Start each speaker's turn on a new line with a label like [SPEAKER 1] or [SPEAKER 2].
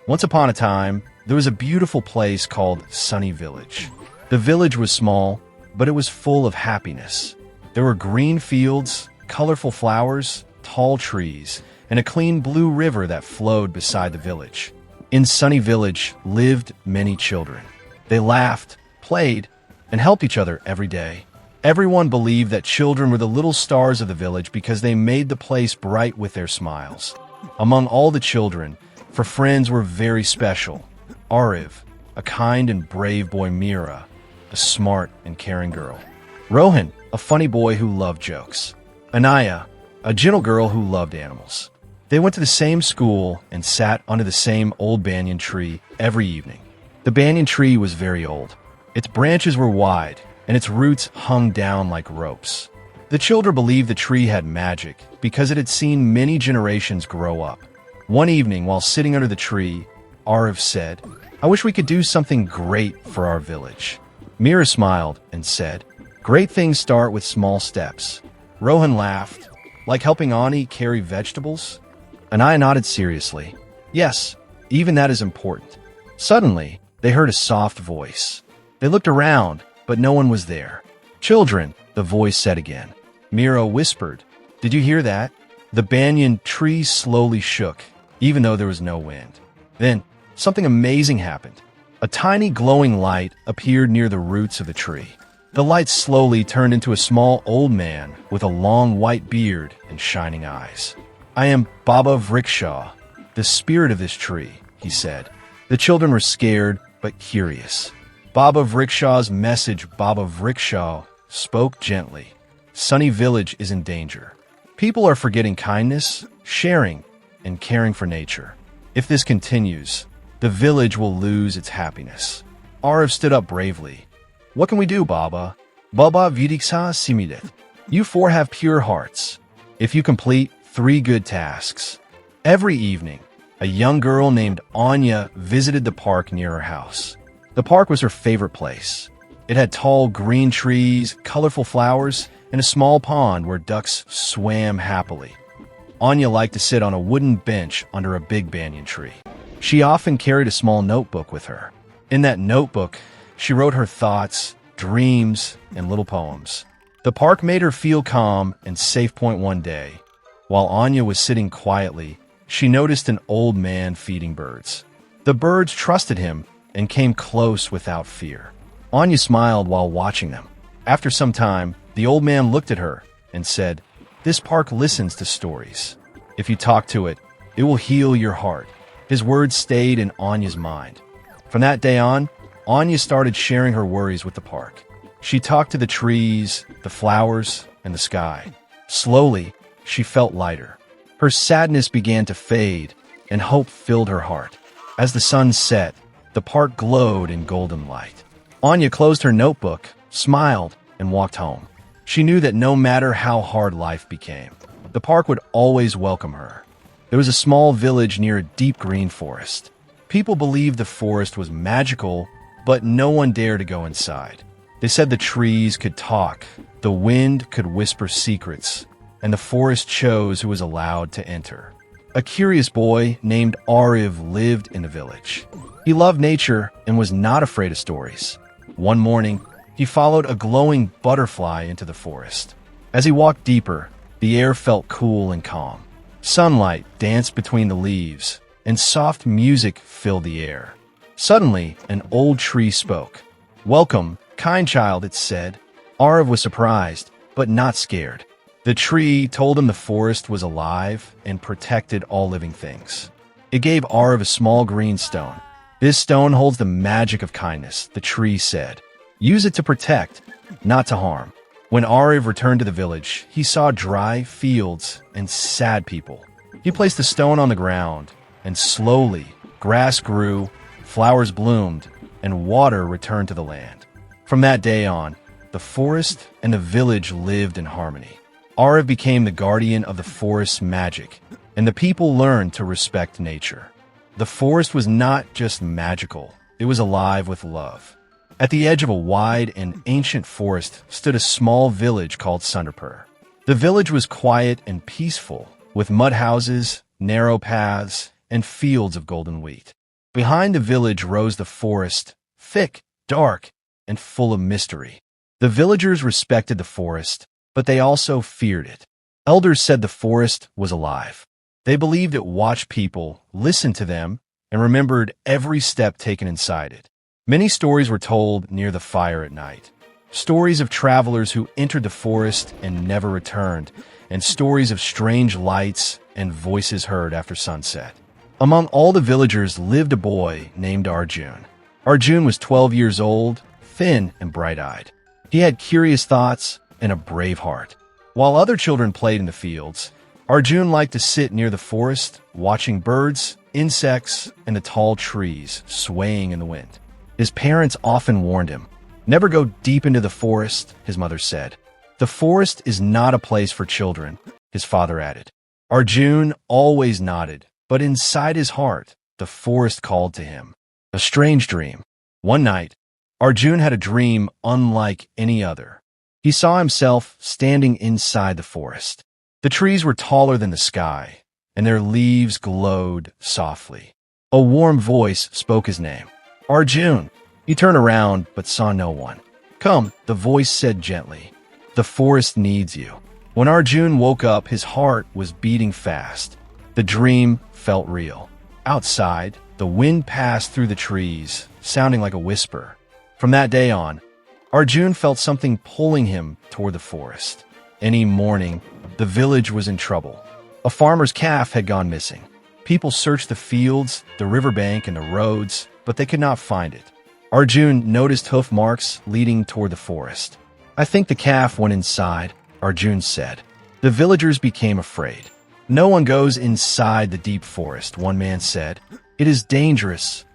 [SPEAKER 1] Once upon a time, there was a beautiful place called Sunny Village. The village was small, but it was full of happiness. There were green fields, colorful flowers, tall trees, and a clean blue river that flowed beside the village. In Sunny Village lived many children. They laughed, played, and helped each other every day. Everyone believed that children were the little stars of the village because they made the place bright with their smiles. Among all the children, for friends were very special. Ariv, a kind and brave boy. Mira, a smart and caring girl. Rohan, a funny boy who loved jokes. Anaya, a gentle girl who loved animals. They went to the same school and sat under the same old banyan tree every evening. The banyan tree was very old. Its branches were wide, and its roots hung down like ropes. The children believed the tree had magic because it had seen many generations grow up. One evening, while sitting under the tree, Ariv said, "I wish we could do something great for our village." Mira smiled and said, "Great things start with small steps." Rohan laughed, "Like helping Ani carry vegetables?" Anaya nodded seriously. "Yes, even that is important." Suddenly, they heard a soft voice. They looked around, but no one was there. "Children," the voice said again. Mira whispered, "Did you hear that?" The banyan tree slowly shook, even though there was no wind. Then, something amazing happened. A tiny glowing light appeared near the roots of the tree. The light slowly turned into a small old man with a long white beard and shining eyes. "I am Baba Vrikshaw, the spirit of this tree," he said. The children were scared but curious. Baba Vrikshaw's message. Baba Vrikshaw spoke gently. Sunny Village is in danger. People are forgetting kindness, sharing, and caring for nature. If this continues, the village will lose its happiness. Ariv stood up bravely. "What can we do, Baba?" "Baba Vidiksa Simidet. You four have pure hearts. If you complete 3 good tasks." Every evening, a young girl named Anya visited the park near her house. The park was her favorite place. It had tall green trees, colorful flowers, and a small pond where ducks swam happily. Anya liked to sit on a wooden bench under a big banyan tree. She often carried a small notebook with her. In that notebook, she wrote her thoughts, dreams, and little poems. The park made her feel calm and safe. One day, while Anya was sitting quietly, she noticed an old man feeding birds. The birds trusted him and came close without fear. Anya smiled while watching them. After some time, the old man looked at her and said, "This park listens to stories. If you talk to it, it will heal your heart." His words stayed in Anya's mind. From that day on, Anya started sharing her worries with the park. She talked to the trees, the flowers, and the sky. Slowly, she felt lighter. Her sadness began to fade, and hope filled her heart. As the sun set, the park glowed in golden light. Anya closed her notebook, smiled, and walked home. She knew that no matter how hard life became, the park would always welcome her. There was a small village near a deep green forest. People believed the forest was magical, but no one dared to go inside. They said the trees could talk, the wind could whisper secrets, and the forest chose who was allowed to enter. A curious boy named Ariv lived in the village. He loved nature and was not afraid of stories. One morning, he followed a glowing butterfly into the forest. As he walked deeper, the air felt cool and calm. Sunlight danced between the leaves, and soft music filled the air. Suddenly, an old tree spoke. "Welcome, kind child," it said. Ariv was surprised, but not scared. The tree told him the forest was alive and protected all living things. It gave Ariv a small green stone. "This stone holds the magic of kindness," the tree said. "Use it to protect, not to harm." When Ariv returned to the village, he saw dry fields and sad people. He placed the stone on the ground, and slowly, grass grew, flowers bloomed, and water returned to the land. From that day on, the forest and the village lived in harmony. Ariv became the guardian of the forest's magic, and the people learned to respect nature. The forest was not just magical, it was alive with love. At the edge of a wide and ancient forest stood a small village called Sunderpur. The village was quiet and peaceful, with mud houses, narrow paths, and fields of golden wheat. Behind the village rose the forest, thick, dark, and full of mystery. The villagers respected the forest, but they also feared it. Elders said the forest was alive. They believed it watched people, listened to them, and remembered every step taken inside it. Many stories were told near the fire at night. Stories of travelers who entered the forest and never returned, and stories of strange lights and voices heard after sunset. Among all the villagers lived a boy named Arjun. Arjun was 12 years old, thin and bright-eyed. He had curious thoughts and a brave heart. While other children played in the fields, Arjun liked to sit near the forest, watching birds, insects, and the tall trees swaying in the wind. His parents often warned him, "Never go deep into the forest," his mother said. "The forest is not a place for children," his father added. Arjun always nodded, but inside his heart, the forest called to him. A strange dream. One night, Arjun had a dream unlike any other. He saw himself standing inside the forest. The trees were taller than the sky, and their leaves glowed softly. A warm voice spoke his name. "Arjun!" He turned around, but saw no one. "Come," the voice said gently. "The forest needs you." When Arjun woke up, his heart was beating fast. The dream felt real. Outside, the wind passed through the trees, sounding like a whisper. From that day on, Arjun felt something pulling him toward the forest. Any morning, the village was in trouble. A farmer's calf had gone missing. People searched the fields, the riverbank, and the roads, but they could not find it. Arjun noticed hoof marks leading toward the forest. "I think the calf went inside," Arjun said. The villagers became afraid. "No one goes inside the deep forest," one man said. "It is dangerous.